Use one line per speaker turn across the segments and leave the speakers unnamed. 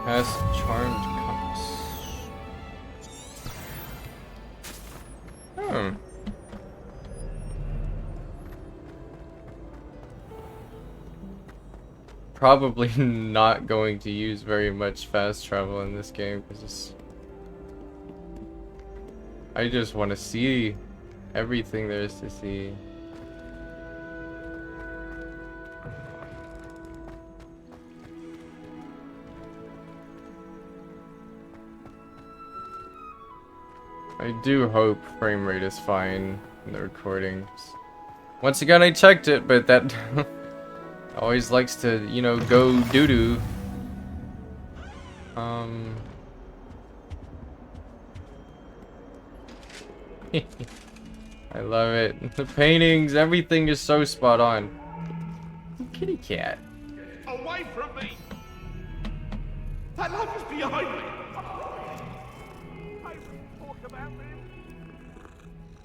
Has charmed compass. Hmm. Probably not going to use very much fast travel in this game because I just want to see everything there is to see. I do hope frame rate is fine in the recordings. Once again, I checked it, but that always likes to, you know, go doo-doo. I love it. The paintings, everything is so spot on. Kitty cat.
Away from me! That light is behind me! Talk about him.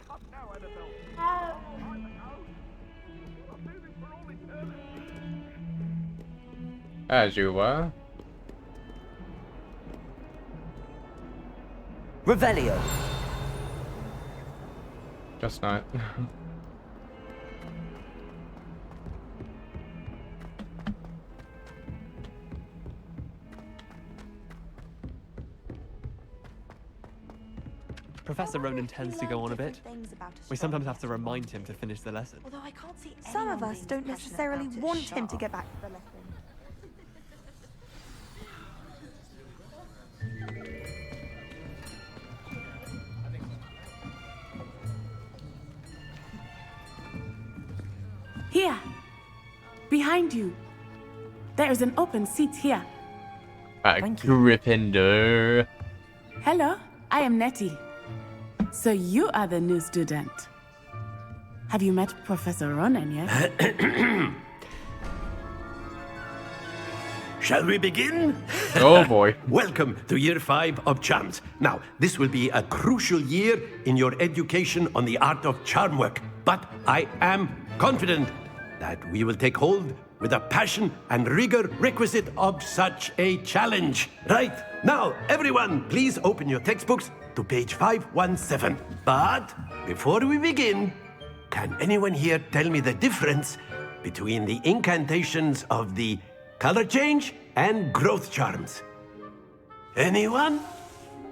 Come now, Annabelle. I'm moving for all eternity.
As you were.
Revelio.
Just not.
Professor Ronen tends to go on a bit. We sometimes have to remind him to finish the lesson.
Although I can't see
Some of us don't necessarily want him to get back to the lesson.
Here, behind you. There is an open seat here.
Gryffindor.
Hello, I am Nettie. So you are the new student. Have you met Professor Ronen yet?
Shall we begin?
Oh boy.
Welcome to Year 5 of Charms. Now, this will be a crucial year in your education on the art of charm work, but I am confident that we will take hold with the passion and rigor requisite of such a challenge. Right, now, everyone, please open your textbooks to page 517. But before we begin, can anyone here tell me the difference between the incantations of the color change and growth charms? Anyone?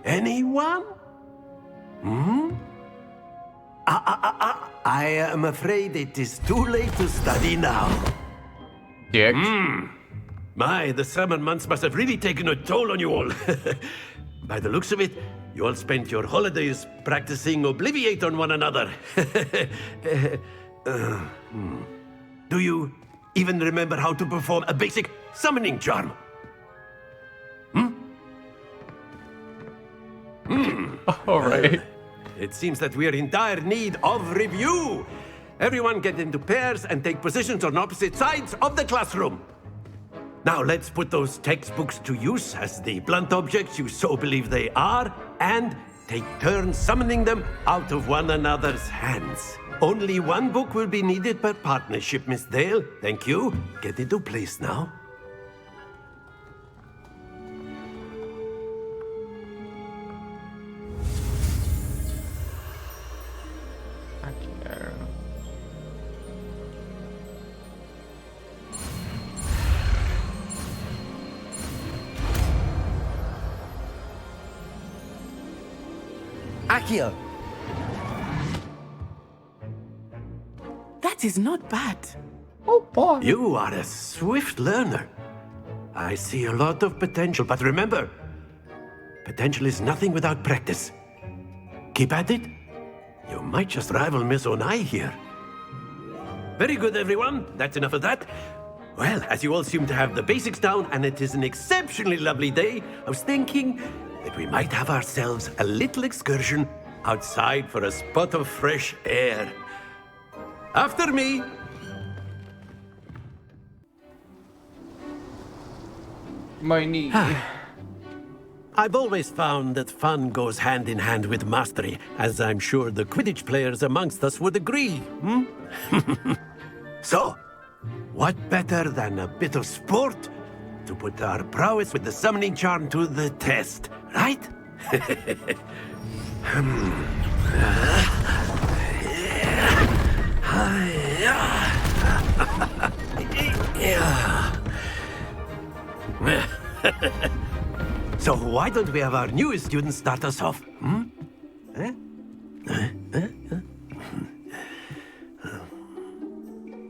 Anyone? I am afraid it is too late to study now.
Dick.
My, the summer months must have really taken a toll on you all. By the looks of it, you all spent your holidays practicing Obliviate on one another. Do you even remember how to perform a basic summoning charm?
All right.
It seems that we are in dire need of review. Everyone get into pairs and take positions on opposite sides of the classroom. Now let's put those textbooks to use as the blunt objects you so believe they are, and take turns summoning them out of one another's hands. Only one book will be needed per partnership, Miss Dale. Thank you. Get into place now.
Accio.
That is not bad.
Oh boy.
You are a swift learner. I see a lot of potential, but remember, potential is nothing without practice. Keep at it. You might just rival Miss Onai here. Very good, everyone. That's enough of that. Well, as you all seem to have the basics down, and it is an exceptionally lovely day, I was thinking that we might have ourselves a little excursion outside for a spot of fresh air. After me.
My knee.
I've always found that fun goes hand in hand with mastery, as I'm sure the Quidditch players amongst us would agree. So, what better than a bit of sport to put our prowess with the summoning charm to the test, right? So why don't we have our newest student start us off?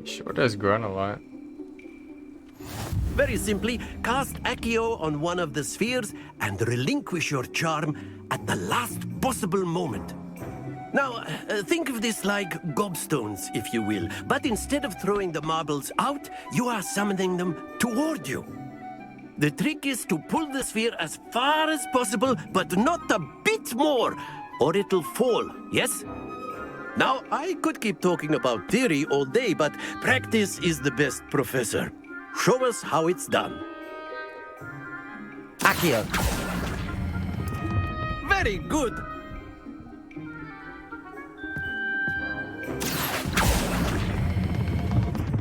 Sure does grunt a lot.
Very simply, cast Accio on one of the spheres and relinquish your charm at the last possible moment. Now, think of this like gobstones, if you will, but instead of throwing the marbles out, you are summoning them toward you. The trick is to pull the sphere as far as possible, but not a bit more, or it'll fall, yes? Now, I could keep talking about theory all day, but practice is the best professor. Show us how it's done.
Accio.
Very good.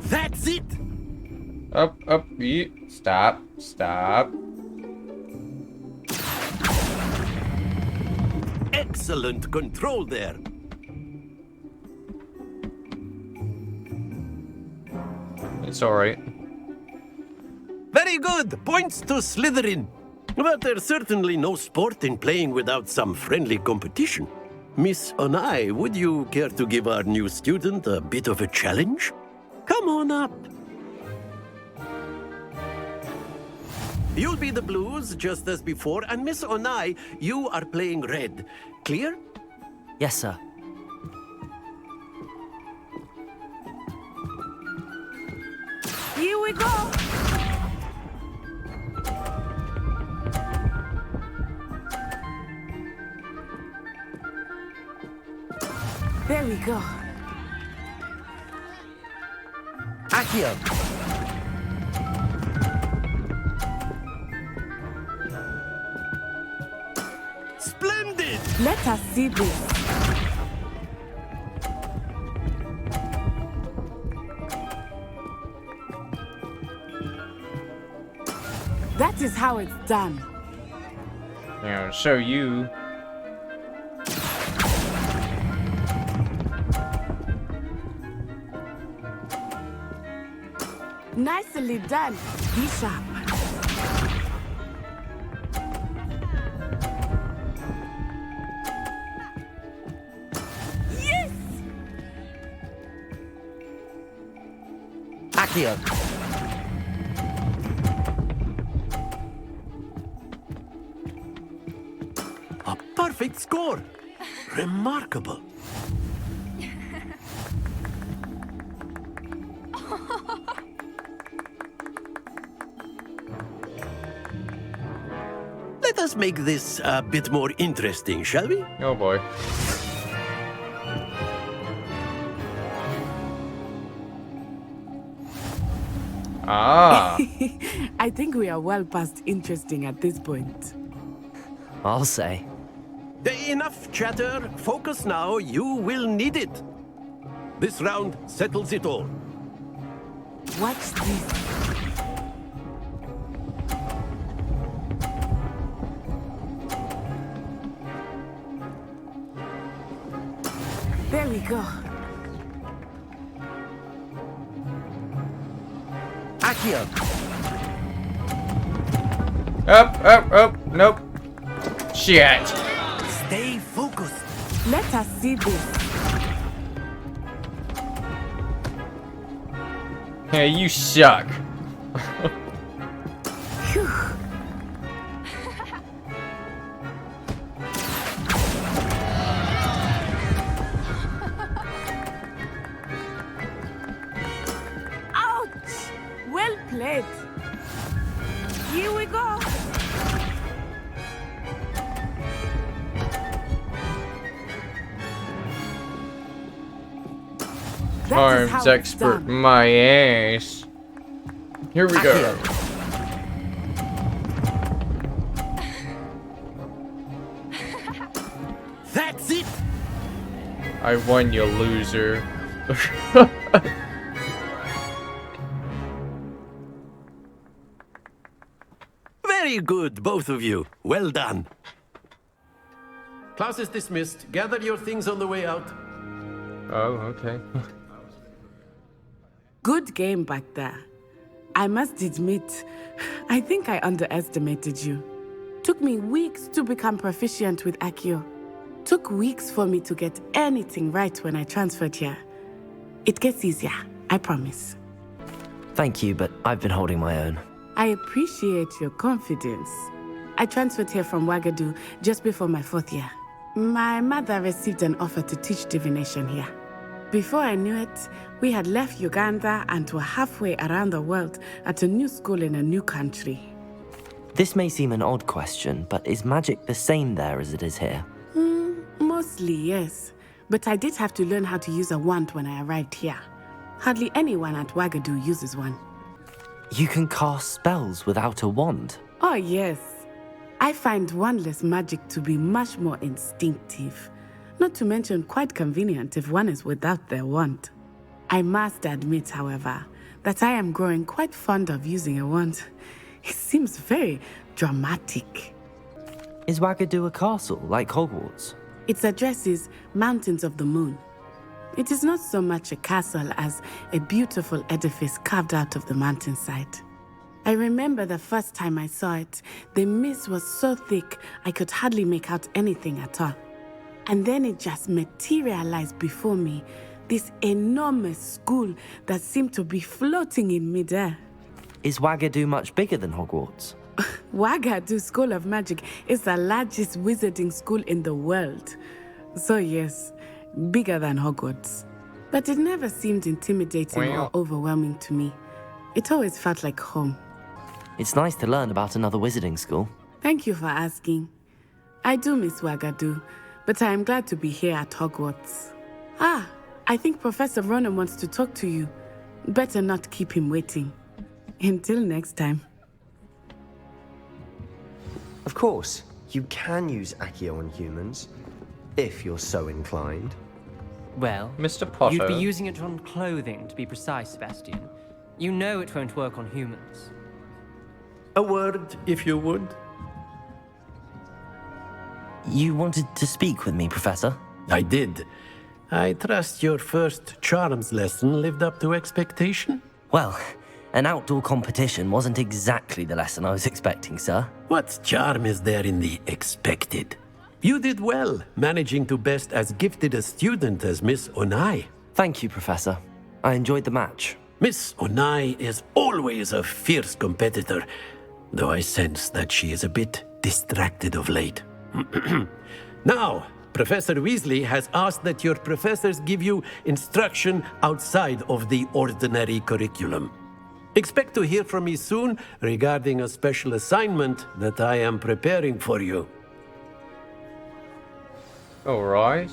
That's it.
Up, stop, stop.
Excellent control there.
It's alright.
Very good. Points to Slytherin. But there's certainly no sport in playing without some friendly competition. Miss Onai, would you care to give our new student a bit of a challenge? Come on up. You'll be the blues, just as before, and Miss Onai, you are playing red. Clear?
Yes, sir.
Here we go. There we go.
Accio.
Splendid!
Let us see this. That is how it's done.
Yeah, show you.
Nicely done. Be sharp. Yes!
Accio.
A perfect score. Remarkable. Let us make this a bit more interesting, shall we?
Oh boy. Ah.
I think we are well past interesting at this point.
I'll say.
Enough chatter. Focus now. You will need it. This round settles it all.
Watch this. There we go.
Accio.
Up, nope. Shit.
Stay focused.
Let us see this.
Hey, you suck.
Phew. Ouch! Well played. Here we go. That is how
Arms
it's
expert,
done.
my ass. Here we go.
That's it.
I won, you loser.
Very good, both of you. Well done. Class is dismissed. Gather your things on the way out.
Oh, okay.
Good game back there. I must admit, I think I underestimated you. Took me weeks to become proficient with Accio. Took weeks for me to get anything right when I transferred here. It gets easier, I promise.
Thank you, but I've been holding my own.
I appreciate your confidence. I transferred here from Wagadu just before my 4th year. My mother received an offer to teach divination here. Before I knew it, we had left Uganda and were halfway around the world at a new school in a new country.
This may seem an odd question, but is magic the same there as it is here?
Mostly, yes. But I did have to learn how to use a wand when I arrived here. Hardly anyone at Wagadu uses one.
You can cast spells without a wand?
Oh, yes. I find wandless magic to be much more instinctive. Not to mention quite convenient if one is without their wand. I must admit, however, that I am growing quite fond of using a wand. It seems very dramatic.
Is Wagadu a castle, like Hogwarts?
Its address is Mountains of the Moon. It is not so much a castle as a beautiful edifice carved out of the mountainside. I remember the first time I saw it, the mist was so thick I could hardly make out anything at all. And then it just materialized before me, this enormous school that seemed to be floating in midair.
Is Wagadu much bigger than Hogwarts?
Wagadu School of Magic is the largest wizarding school in the world. So yes, bigger than Hogwarts. But it never seemed intimidating or overwhelming to me. It always felt like home.
It's nice to learn about another wizarding school.
Thank you for asking. I do miss Wagadu, but I am glad to be here at Hogwarts. I think Professor Ronen wants to talk to you. Better not keep him waiting. Until next time.
Of course, you can use Accio on humans, if you're so inclined.
Well,
Mr. Potter.
you'd be using it on clothing, to be precise, Sebastian. You know it won't work on humans.
A word, if you would.
You wanted to speak with me, Professor?
I did. I trust your first charms lesson lived up to expectation?
Well, an outdoor competition wasn't exactly the lesson I was expecting, sir.
What charm is there in the expected? You did well, managing to best as gifted a student as Miss Onai.
Thank you, Professor. I enjoyed the match.
Miss Onai is always a fierce competitor, though I sense that she is a bit distracted of late. Now, Professor Weasley has asked that your professors give you instruction outside of the ordinary curriculum. Expect to hear from me soon regarding a special assignment that I am preparing for you.
Alright.